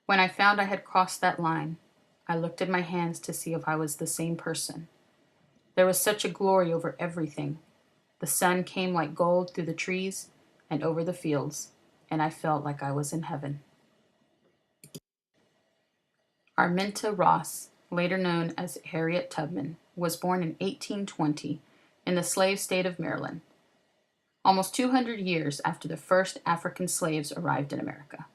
When I found I had crossed that line, I looked at my hands to see if I was the same person. There was such a glory over everything. The sun came like gold through the trees and over the fields, and I felt like I was in heaven. Arminta Ross, later known as Harriet Tubman, was born in 1820 in the slave state of Maryland, almost 200 years after the first African slaves arrived in America.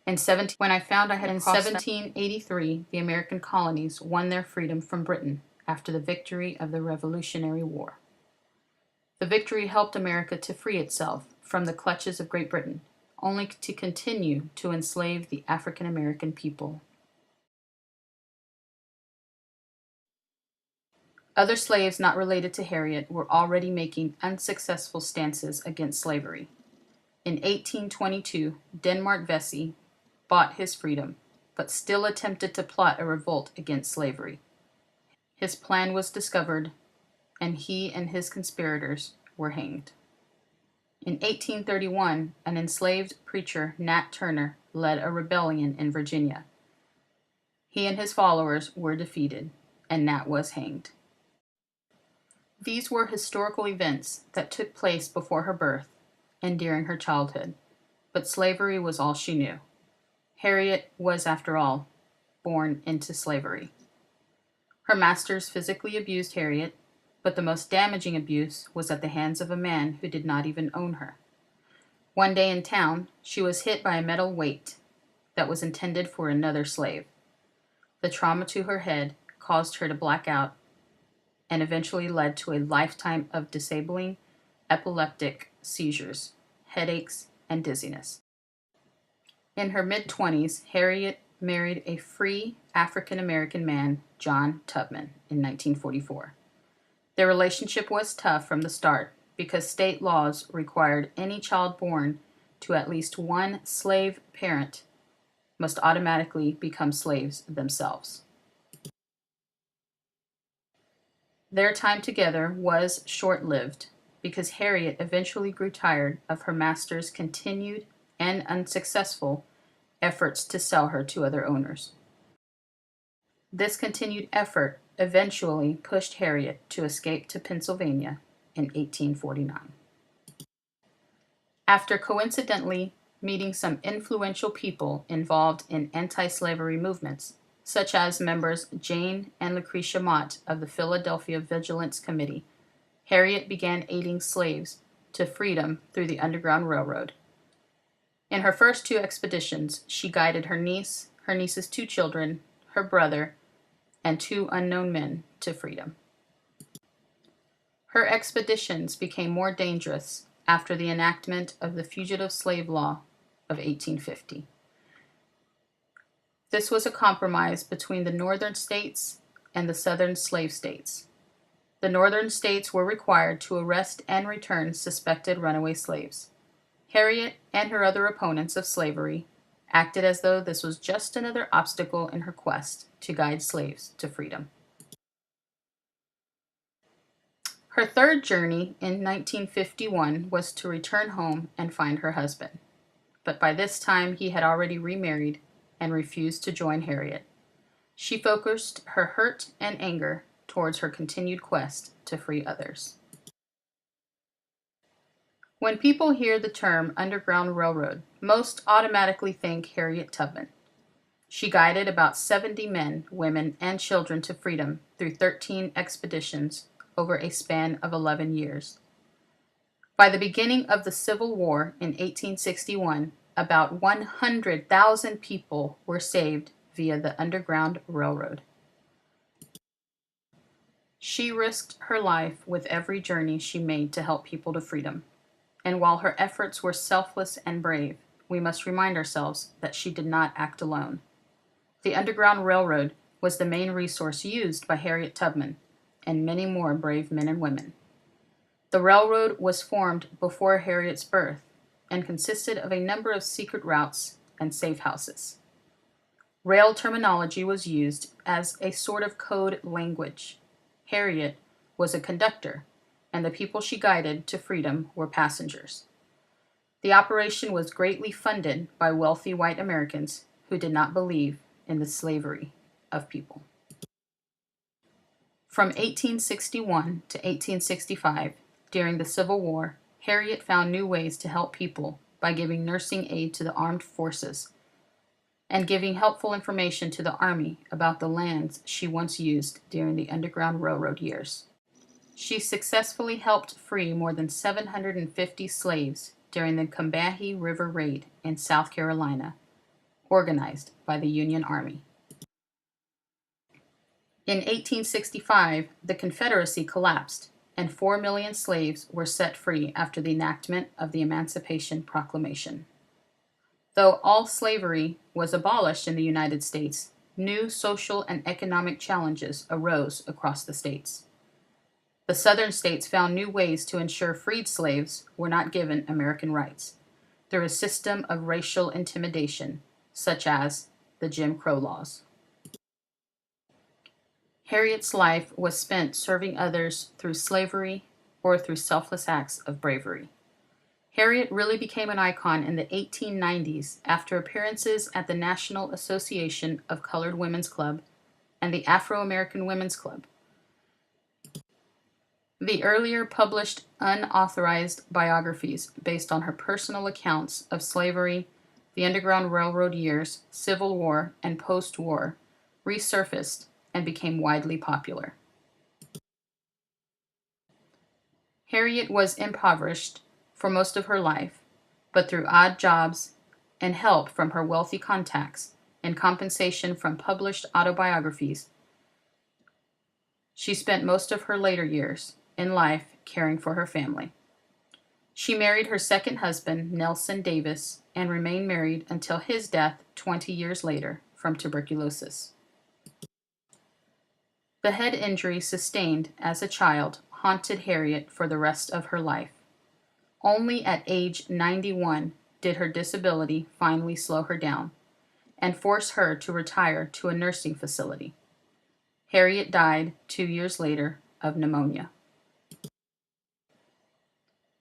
In 1783, the American colonies won their freedom from Britain after the victory of the Revolutionary War. The victory helped America to free itself from the clutches of Great Britain, only to continue to enslave the African American people. Other slaves not related to Harriet were already making unsuccessful stances against slavery. In 1822, Denmark Vesey bought his freedom, but still attempted to plot a revolt against slavery. His plan was discovered, and he and his conspirators were hanged. In 1831, an enslaved preacher, Nat Turner, led a rebellion in Virginia. He and his followers were defeated, and Nat was hanged. These were historical events that took place before her birth and during her childhood, but slavery was all she knew. Harriet was, after all, born into slavery. Her masters physically abused Harriet, but the most damaging abuse was at the hands of a man who did not even own her. One day in town, she was hit by a metal weight that was intended for another slave. The trauma to her head caused her to black out and eventually led to a lifetime of disabling epileptic seizures, headaches, and dizziness. In her mid-20s, Harriet married a free African-American man, John Tubman, in 1944. Their relationship was tough from the start because state laws required any child born to at least one slave parent must automatically become slaves themselves. Their time together was short-lived because Harriet eventually grew tired of her master's continued and unsuccessful efforts to sell her to other owners. This continued effort eventually pushed Harriet to escape to Pennsylvania in 1849. After coincidentally meeting some influential people involved in anti-slavery movements, such as members Jane and Lucretia Mott of the Philadelphia Vigilance Committee, Harriet began aiding slaves to freedom through the Underground Railroad. In her first two expeditions, she guided her niece, her niece's two children, her brother, and two unknown men to freedom. Her expeditions became more dangerous after the enactment of the Fugitive Slave Law of 1850. This was a compromise between the northern states and the southern slave states. The northern states were required to arrest and return suspected runaway slaves. Harriet and her other opponents of slavery acted as though this was just another obstacle in her quest to guide slaves to freedom. Her third journey in 1951 was to return home and find her husband, but by this time he had already remarried and refused to join Harriet. She focused her hurt and anger towards her continued quest to free others. When people hear the term Underground Railroad, most automatically think Harriet Tubman. She guided about 70 men, women, and children to freedom through 13 expeditions over a span of 11 years. By the beginning of the Civil War in 1861, about 100,000 people were saved via the Underground Railroad. She risked her life with every journey she made to help people to freedom. And while her efforts were selfless and brave, we must remind ourselves that she did not act alone. The Underground Railroad was the main resource used by Harriet Tubman and many more brave men and women. The railroad was formed before Harriet's birth and consisted of a number of secret routes and safe houses. Rail terminology was used as a sort of code language. Harriet was a conductor, and the people she guided to freedom were passengers. The operation was greatly funded by wealthy white Americans who did not believe in the slavery of people. From 1861 to 1865, during the Civil War, Harriet found new ways to help people by giving nursing aid to the armed forces and giving helpful information to the Army about the lands she once used during the Underground Railroad years. She successfully helped free more than 750 slaves during the Combahee River Raid in South Carolina, organized by the Union Army. In 1865, the Confederacy collapsed, and 4 million slaves were set free after the enactment of the Emancipation Proclamation. Though all slavery was abolished in the United States, new social and economic challenges arose across the states. The Southern states found new ways to ensure freed slaves were not given American rights through a system of racial intimidation, such as the Jim Crow laws. Harriet's life was spent serving others through slavery or through selfless acts of bravery. Harriet really became an icon in the 1890s after appearances at the National Association of Colored Women's Club and the Afro-American Women's Club. The earlier published unauthorized biographies based on her personal accounts of slavery, the Underground Railroad years, Civil War, and post-war resurfaced and became widely popular. Harriet was impoverished for most of her life, but through odd jobs and help from her wealthy contacts and compensation from published autobiographies, she spent most of her later years in life caring for her family. She married her second husband, Nelson Davis, and remained married until his death 20 years later from tuberculosis. The head injury sustained as a child haunted Harriet for the rest of her life. Only at age 91 did her disability finally slow her down and force her to retire to a nursing facility. Harriet died 2 years later of pneumonia.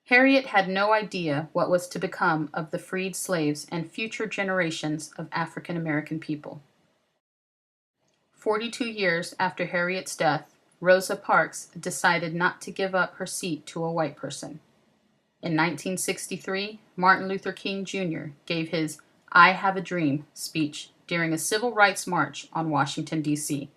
Harriet had no idea what was to become of the freed slaves and future generations of African American people. 42 years after Harriet's death, Rosa Parks decided not to give up her seat to a white person. In 1963, Martin Luther King Jr. gave his "I Have a Dream" speech during a civil rights march on Washington, D.C.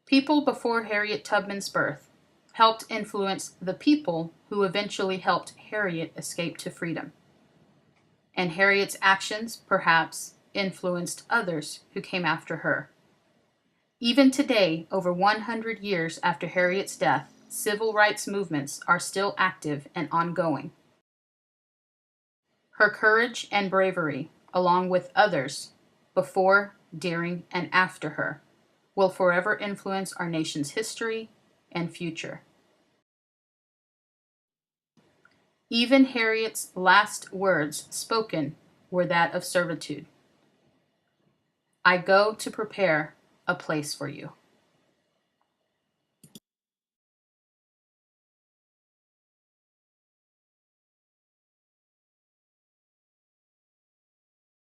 People before Harriet Tubman's birth helped influence the people who eventually helped Harriet escape to freedom. And Harriet's actions, perhaps, influenced others who came after her. Even today, over 100 years after Harriet's death, civil rights movements are still active and ongoing. Her courage and bravery, along with others before, during, and after her, will forever influence our nation's history and future. Even Harriet's last words spoken were that of servitude. "I go to prepare a place for you."